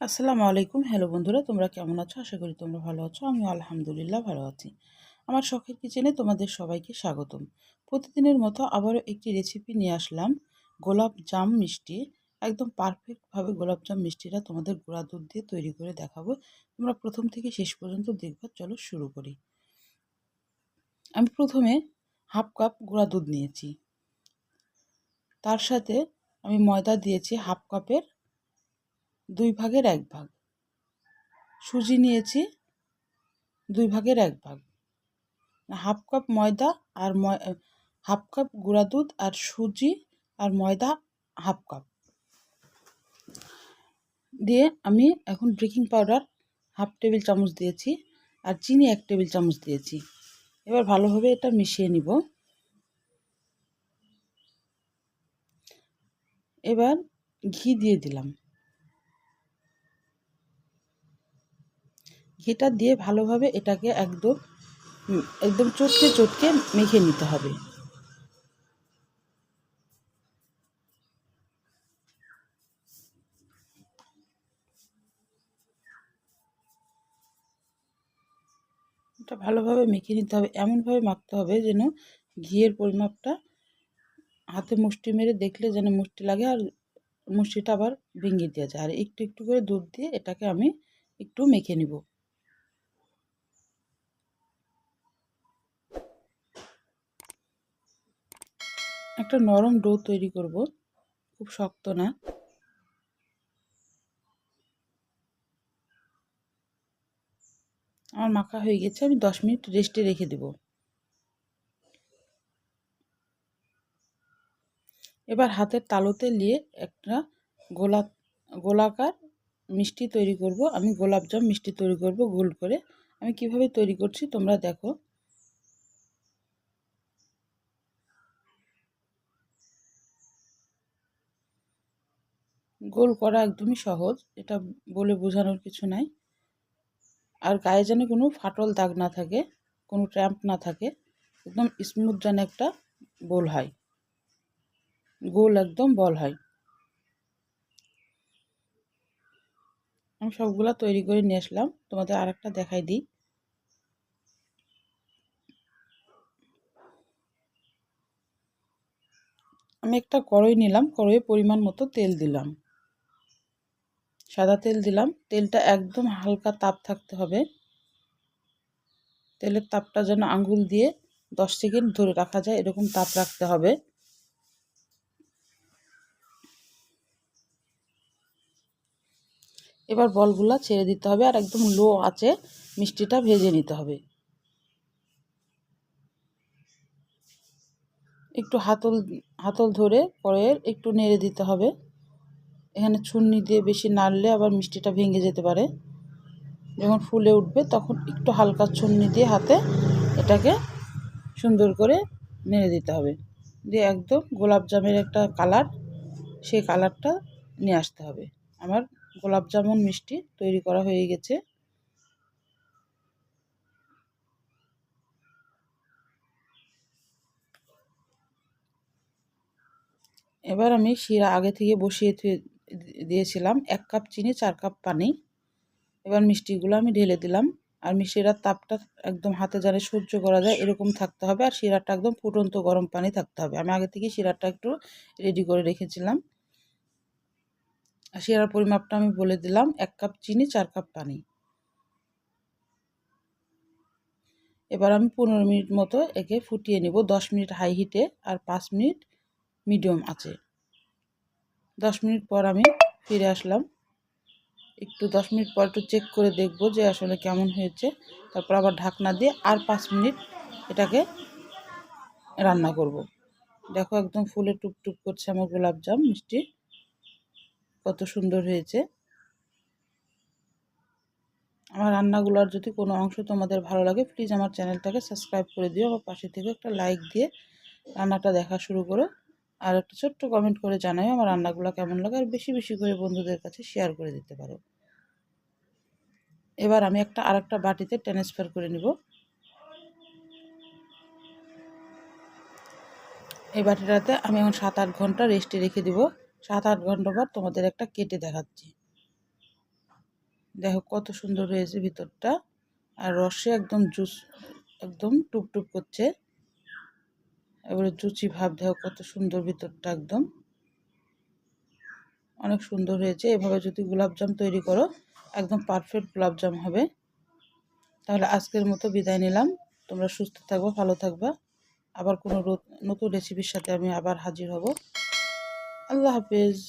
আসসালামু আলাইকুম। হ্যালো বন্ধুরা, তোমরা কেমন আছো? আশা করি তোমরা ভালো আছো। আমিও আলহামদুলিল্লাহ ভালো আছি। আমার শখের কিচেনে তোমাদের সবাইকে স্বাগতম। প্রতিদিনের মতো আবারও একটি রেসিপি নিয়ে আসলাম, গোলাপ জাম মিষ্টি। একদম পারফেক্টভাবে গোলাপ জাম মিষ্টিটা তোমাদের গুঁড়া দুধ দিয়ে তৈরি করে দেখাবো। তোমরা প্রথম থেকে শেষ পর্যন্ত দেখবা। চলো শুরু করি। আমি প্রথমে হাফ কাপ গুঁড়া দুধ নিয়েছি। তার সাথে আমি ময়দা দিয়েছি হাফ কাপের 2 ভাগের 1 ভাগ। সুজি নিয়েছি 2 ভাগের 1 ভাগ। হাফ কাপ ময়দা আর হাফ কাপ গুঁড়া দুধ আর সুজি আর ময়দা হাফ কাপ দিয়ে আমি এখন বেকিং পাউডার হাফ টেবিল চামচ দিয়েছি আর চিনি 1 টেবিল চামচ দিয়েছি। এবার ভালোভাবে এটা মিশিয়ে নিব। এবার ঘি দিয়ে দিলাম। ঘিটা দিয়ে ভালোভাবে এটাকে একদম চটকে চটকে মেখে নিতে হবে। এটা ভালোভাবে মেখে নিতে হবে। এমনভাবে মাখতে হবে যেন ঘিয়ের পরিমাপটা হাতে মুষ্টি মেরে দেখলে যেন মুষ্টি লাগে আর মুষ্টিটা আবার ভেঙে দেওয়া যায়। আর একটু একটু করে দুধ দিয়ে এটাকে আমি একটু মেখে নিব। একটা নরম ডো তৈরি করব, খুব শক্ত না। আমার মাখা হয়ে গেছে, আমি 10 মিনিট রেস্টে রেখে দেব। এবার হাতের তালুতে নিয়ে একটা গোলাকার মিষ্টি তৈরি করব। আমি গোলাপজাম মিষ্টি তৈরি করব গোল করে। আমি কিভাবে তৈরি করছি তোমরা দেখো। গোল করা একদমই সহজ, এটা বলে বোঝানোর কিছু নাই। আর গায়ে যেন কোনো ফাটল দাগ না থাকে, কোনো ট্র্যাম্প না থাকে, একদম স্মুথ যেন একটা বোল হয়, গোল একদম বল হয়। আমি সবগুলা তৈরি করে নিয়ে আসলাম, তোমাদের আরেকটা দেখাই দিই। আমি একটা কড়াই নিলাম, কড়াইয়ে পরিমাণ মতো তেল দিলাম, সাদা তেল দিলাম। তেলটা একদম হালকা তাপ থাকতে হবে। তেলের তাপটা যেন আঙ্গুল দিয়ে 10 সেকেন্ড ধরে রাখা যায়, এরকম তাপ রাখতে হবে। এবার বলগুলা ছেড়ে দিতে হবে আর একদম লো আঁচে মিষ্টিটা ভেজে নিতে হবে। একটু হাতল ধরে কড়াইয়ের একটু নেড়ে দিতে হবে। এখানে ছুন্নি দিয়ে বেশি নাড়লে আবার মিষ্টিটা ভেঙে যেতে পারে। যখন ফুলে উঠবে তখন একটু হালকা ছুন্নি দিয়ে হাতে এটাকে সুন্দর করে নেড়ে দিতে হবে। দিয়ে একদম গোলাপ জামের একটা কালার, সেই কালারটা নিয়ে আসতে হবে। আমার গোলাপ জামুন মিষ্টি তৈরি করা হয়ে গেছে। এবার আমি শিরা আগে থেকে বসিয়ে দিয়েছিলাম, 1 কাপ চিনি 4 কাপ পানি। এবার মিষ্টিগুলো আমি ঢেলে দিলাম। আর শিরার তাপটা একদম হাতে যেন সহ্য করা যায় এরকম থাকতে হবে। আর শিরাটা একদম ফুটন্ত গরম পানি থাকতে হবে। আমি আগে থেকে শিরাটা একটু রেডি করে রেখেছিলাম। আর শিরার পরিমাপটা আমি বলে দিলাম, 1 কাপ চিনি 4 কাপ পানি। এবার আমি 15 মিনিট মতো একে ফুটিয়ে নেব, 10 মিনিট হাই হিটে আর 5 মিনিট মিডিয়াম আঁচে। 10 মিনিট পর আমি ফিরে আসলাম। একটু 10 মিনিট পর একটু চেক করে দেখব যে আসলে কেমন হয়েছে। তারপর আবার ঢাকনা দিয়ে আর 5 মিনিট এটাকে রান্না করব। দেখো একদম ফুলে টুপটুপ করছে আমার গোলাপজাম মিষ্টি, কত সুন্দর হয়েছে। আমার রান্নাগুলোর যদি কোনো অংশ তোমাদের ভালো লাগে প্লিজ আমার চ্যানেলটাকে সাবস্ক্রাইব করে দিও। আমার পাশে থেকে একটা লাইক দিয়ে রান্নাটা দেখা শুরু করো। আর একটা ছোট্ট কমেন্ট করে জানাও আমার রান্নাগুলো কেমন লাগে। আর বেশি বেশি করে বন্ধুদের কাছে শেয়ার করে দিতে পারো। এবার আমি আরেকটা বাটিতে ট্রান্সফার করে নিব। এই বাটিটাতে আমি এখন 7-8 ঘন্টা রেস্টে রেখে দিব। 7-8 ঘন্টা পর তোমাদের একটা কেটে দেখাচ্ছি। দেখো কত সুন্দর হয়েছে ভিতরটা, আর রসে একদম জুস, একদম টুপটুপ করছে। এবারে জুচি ভাব, দেখো কত সুন্দর ভিতরটা, একদম অনেক সুন্দর হয়েছে। এভাবে যদি গোলাপজাম তৈরি করো একদম পারফেক্ট গোলাপজাম হবে। তাহলে আজকের মতো বিদায় নিলাম। তোমরা সুস্থ থাকবে, ভালো থাকবা। আবার কোনো নতুন রেসিপির সাথে আমি আবার হাজির হব। আল্লাহ হাফেজ।